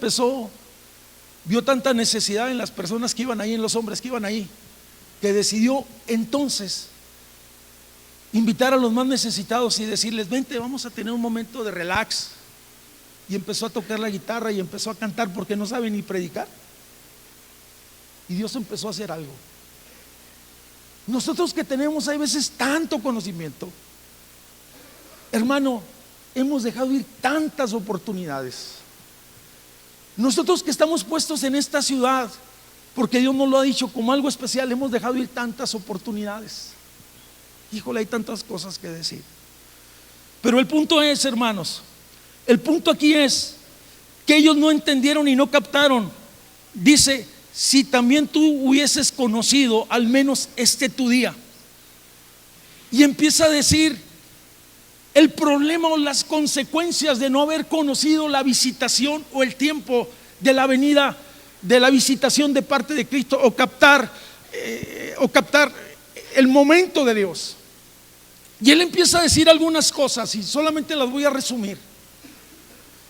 vio tanta necesidad en las personas que iban ahí, en los hombres que iban ahí, que decidió entonces invitar a los más necesitados y decirles: vente, vamos a tener un momento de relax. Y empezó a tocar la guitarra y empezó a cantar, porque no sabe ni predicar. Y Dios empezó a hacer algo. Nosotros que tenemos a veces tanto conocimiento, hermano, hemos dejado ir tantas oportunidades. Nosotros que estamos puestos en esta ciudad, porque Dios nos lo ha dicho como algo especial, hemos dejado ir tantas oportunidades. Híjole, hay tantas cosas que decir. Pero el punto es, hermanos, el punto aquí es que ellos no entendieron y no captaron. Dice: si también tú hubieses conocido al menos tu día. Y empieza a decir el problema o las consecuencias de no haber conocido la visitación o el tiempo de la venida, de la visitación de parte de Cristo, o captar el momento de Dios. Y él empieza a decir algunas cosas y solamente las voy a resumir.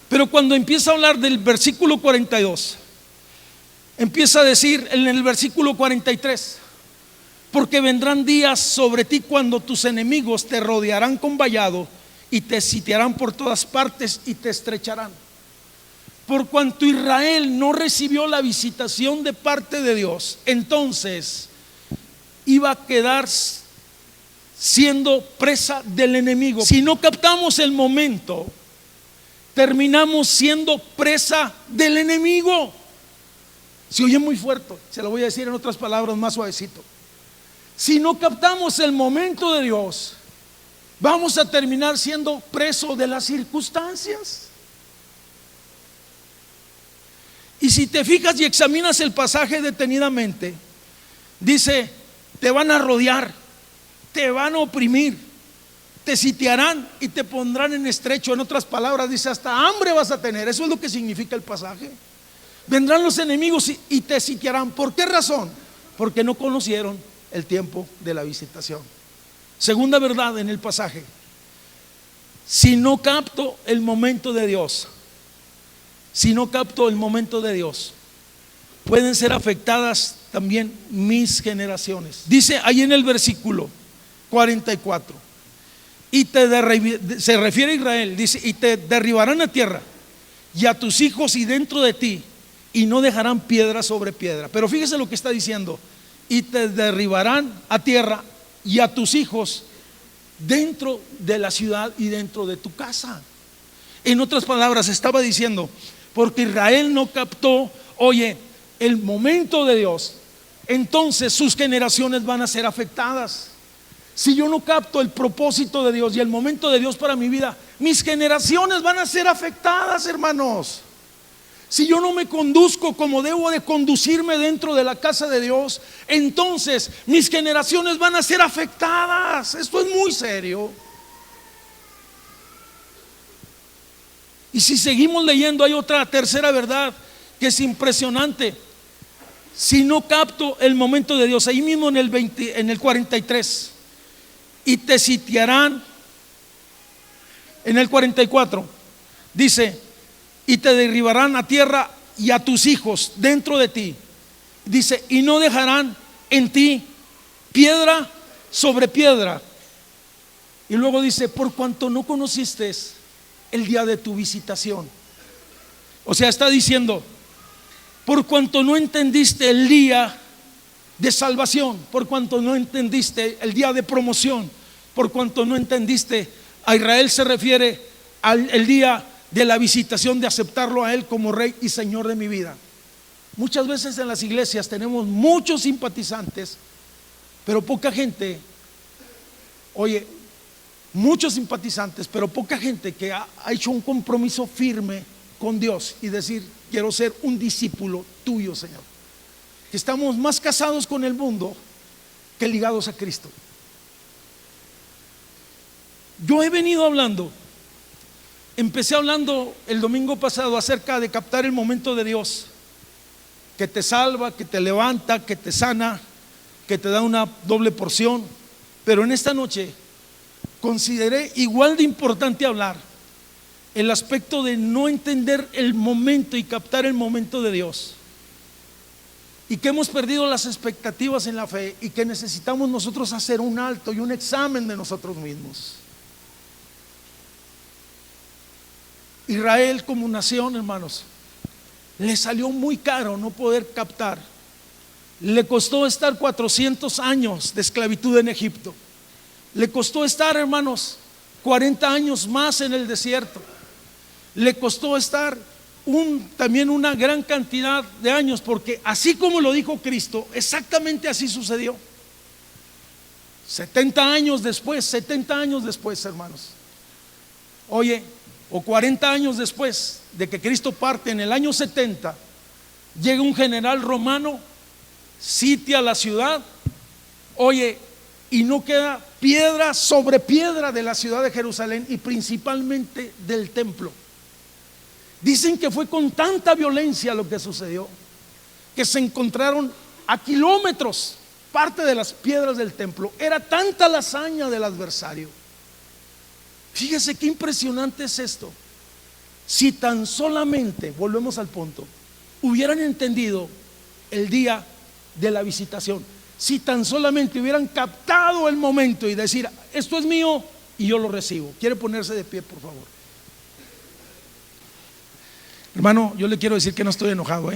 Pero cuando empieza a hablar del versículo 42, empieza a decir en el versículo 43: porque vendrán días sobre ti cuando tus enemigos te rodearán con vallado y te sitiarán por todas partes y te estrecharán. Por cuanto Israel no recibió la visitación de parte de Dios, entonces iba a quedar siendo presa del enemigo. Si no captamos el momento, terminamos siendo presa del enemigo. Se oye muy fuerte, se lo voy a decir en otras palabras más suavecito. Si no captamos el momento de Dios, vamos a terminar siendo presos de las circunstancias. Y si te fijas y examinas el pasaje detenidamente, dice: te van a rodear, te van a oprimir, te sitiarán y te pondrán en estrecho. En otras palabras, dice: hasta hambre vas a tener. Eso es lo que significa el pasaje. Vendrán los enemigos y te sitiarán. ¿Por qué razón? Porque no conocieron el tiempo de la visitación. Segunda verdad en el pasaje: si no capto el momento de Dios, pueden ser afectadas también mis generaciones. Dice ahí en el versículo 44: se refiere a Israel, dice: y te derribarán a tierra y a tus hijos y dentro de ti, y no dejarán piedra sobre piedra. Pero fíjese lo que está diciendo: y te derribarán a tierra y a tus hijos dentro de la ciudad y dentro de tu casa. En otras palabras, estaba diciendo: porque Israel no captó, el momento de Dios, entonces sus generaciones van a ser afectadas. Si yo no capto el propósito de Dios y el momento de Dios para mi vida, mis generaciones van a ser afectadas, hermanos. Si yo no me conduzco como debo de conducirme dentro de la casa de Dios, entonces mis generaciones van a ser afectadas. Esto es muy serio. Y si seguimos leyendo, hay otra tercera verdad que es impresionante. Si no capto el momento de Dios, ahí mismo en el 43, y te sitiarán. En el 44 dice: y te derribarán a tierra y a tus hijos dentro de ti. Dice: y no dejarán en ti piedra sobre piedra. Y luego dice: por cuanto no conociste el día de tu visitación. O sea, está diciendo: por cuanto no entendiste el día de salvación, por cuanto no entendiste el día de promoción, por cuanto no entendiste, a Israel se refiere al día de la visitación, de aceptarlo a Él como Rey y Señor de mi vida. Muchas veces en las iglesias tenemos muchos simpatizantes, pero poca gente, muchos simpatizantes, pero poca gente que ha hecho un compromiso firme con Dios y decir: quiero ser un discípulo tuyo, Señor. Que estamos más casados con el mundo que ligados a Cristo. Yo he venido hablando, empecé hablando el domingo pasado acerca de captar el momento de Dios, que te salva, que te levanta, que te sana, que te da una doble porción. Pero en esta noche consideré igual de importante hablar el aspecto de no entender el momento y captar el momento de Dios, y que hemos perdido las expectativas en la fe, y que necesitamos nosotros hacer un alto y un examen de nosotros mismos. Israel como nación, hermanos, le salió muy caro no poder captar. Le costó estar 400 años de esclavitud en Egipto. Le costó estar, hermanos, 40 años más en el desierto. Le costó estar también una gran cantidad de años, porque así como lo dijo Cristo, exactamente así sucedió. 70 años después, hermanos, oye, o 40 años después de que Cristo parte, en el año 70, llega un general romano, sitia la ciudad, oye, y no queda piedra sobre piedra de la ciudad de Jerusalén, y principalmente del templo. Dicen que fue con tanta violencia lo que sucedió, que se encontraron a kilómetros parte de las piedras del templo. Era tanta la hazaña del adversario. Fíjese qué impresionante es esto. Si tan solamente, volvemos al punto, hubieran entendido el día de la visitación, si tan solamente hubieran captado el momento y decir: esto es mío y yo lo recibo. ¿Quiere ponerse de pie, por favor? Hermano, yo le quiero decir que no estoy enojado,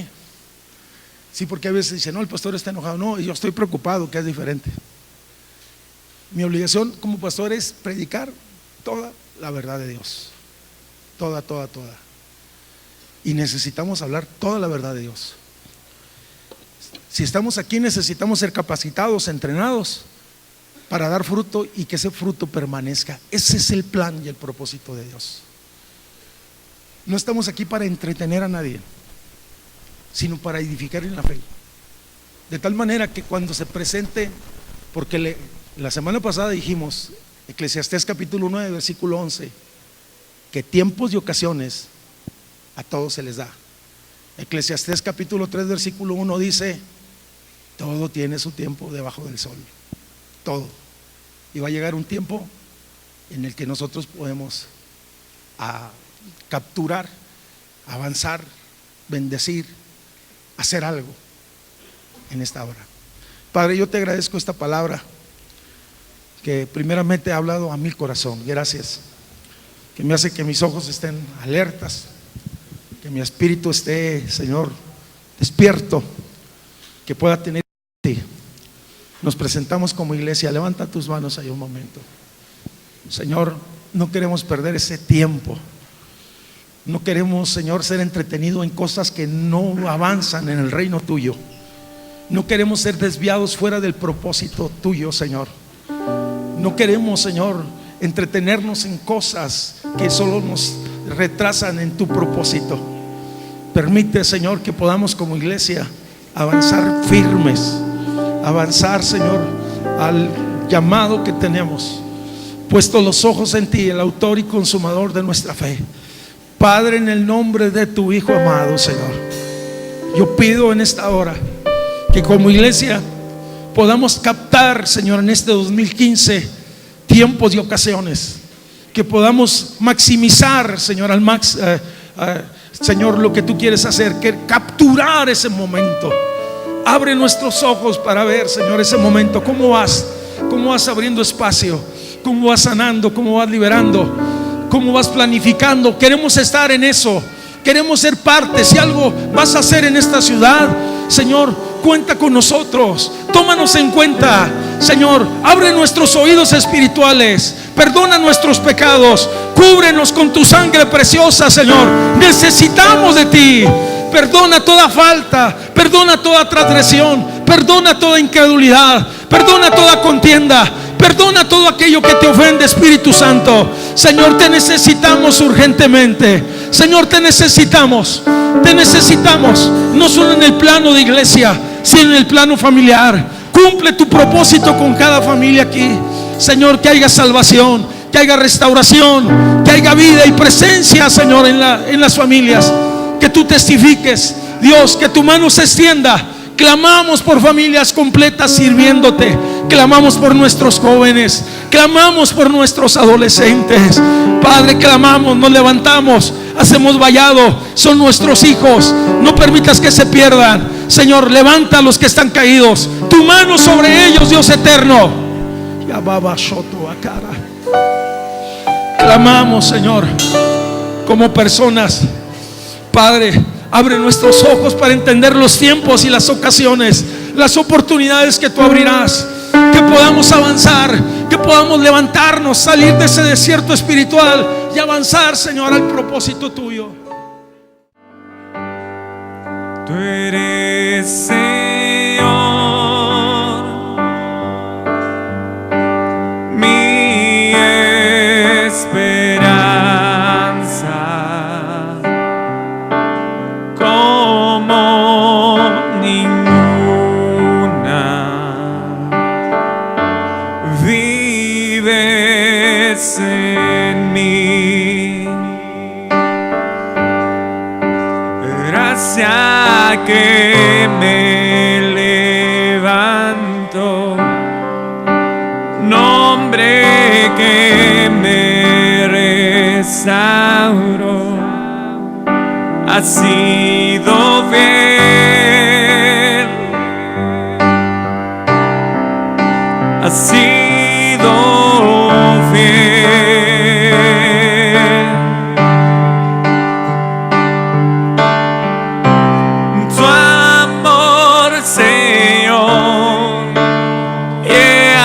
Sí, porque a veces dice: no, el pastor está enojado. No, yo estoy preocupado, que es diferente. Mi obligación como pastor es predicar toda la verdad de Dios. Toda. Y necesitamos hablar toda la verdad de Dios. Si estamos aquí, necesitamos ser capacitados, entrenados para dar fruto, y que ese fruto permanezca. Ese es el plan y el propósito de Dios. No estamos aquí para entretener a nadie, sino para edificar en la fe. De tal manera que cuando se presente, porque la semana pasada dijimos, Eclesiastés capítulo 9, versículo 11, que tiempos y ocasiones a todos se les da. Eclesiastés capítulo 3, versículo 1 dice: todo tiene su tiempo debajo del sol. Todo. Y va a llegar un tiempo en el que nosotros podemos capturar, avanzar, bendecir, hacer algo en esta hora. Padre, yo te agradezco esta palabra que primeramente ha hablado a mi corazón. Gracias, que me hace que mis ojos estén alertas, que mi espíritu esté, Señor, despierto, que pueda tener. Nos presentamos como iglesia. Levanta tus manos ahí un momento. Señor, no queremos perder ese tiempo. No queremos, Señor, ser entretenidos en cosas que no avanzan en el reino tuyo. No queremos ser desviados fuera del propósito tuyo, Señor. No queremos, Señor, entretenernos en cosas que solo nos retrasan en tu propósito. Permite, Señor, que podamos como iglesia avanzar firmes, avanzar, Señor, al llamado que tenemos, puesto los ojos en ti, el autor y consumador de nuestra fe. Padre, en el nombre de tu Hijo amado, Señor, yo pido en esta hora que como iglesia podamos captar, Señor, en este 2015 tiempos y ocasiones, que podamos maximizar, Señor, Señor, lo que tú quieres hacer, que capturar ese momento. Abre nuestros ojos para ver, Señor, ese momento. ¿Cómo vas abriendo espacio? ¿Cómo vas sanando? ¿Cómo vas liberando? ¿Cómo vas planificando? Queremos estar en eso. Queremos ser parte. Si algo vas a hacer en esta ciudad, Señor, cuenta con nosotros. Tómanos en cuenta, Señor. Abre nuestros oídos espirituales. Perdona nuestros pecados. Cúbrenos con tu sangre preciosa, Señor. Necesitamos de ti. Perdona toda falta, perdona toda transgresión, perdona toda incredulidad, perdona toda contienda. Perdona todo aquello que te ofende, Espíritu Santo. Señor, te necesitamos urgentemente. Señor, te necesitamos. Te necesitamos, no solo en el plano de iglesia, sino en el plano familiar. Cumple tu propósito con cada familia aquí. Señor, que haya salvación, que haya restauración, que haya vida y presencia, Señor, en las familias. Que tú testifiques, Dios, que tu mano se extienda. Clamamos por familias completas sirviéndote. Clamamos por nuestros jóvenes. Clamamos por nuestros adolescentes. Padre, clamamos, nos levantamos, hacemos vallado. Son nuestros hijos. No permitas que se pierdan. Señor, levanta a los que están caídos. Tu mano sobre ellos, Dios eterno. Clamamos, Señor, como personas. Padre, abre nuestros ojos para entender los tiempos y las ocasiones, las oportunidades que tú abrirás. Que podamos avanzar, que podamos levantarnos, salir de ese desierto espiritual y avanzar, Señor, al propósito tuyo. Tú eres, Señor, mi esperanza, como ninguna. Vives en mí, gracias que me levanto, nombre que me restauró, ha sido fiel, ha sido fiel.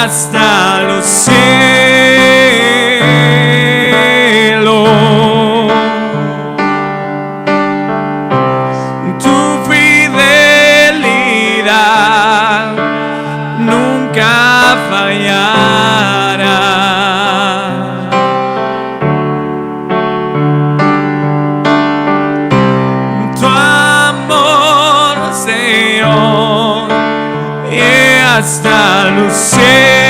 Hasta los cielos, tu fidelidad nunca fallará. Tu amor, Señor, y hasta los cielos.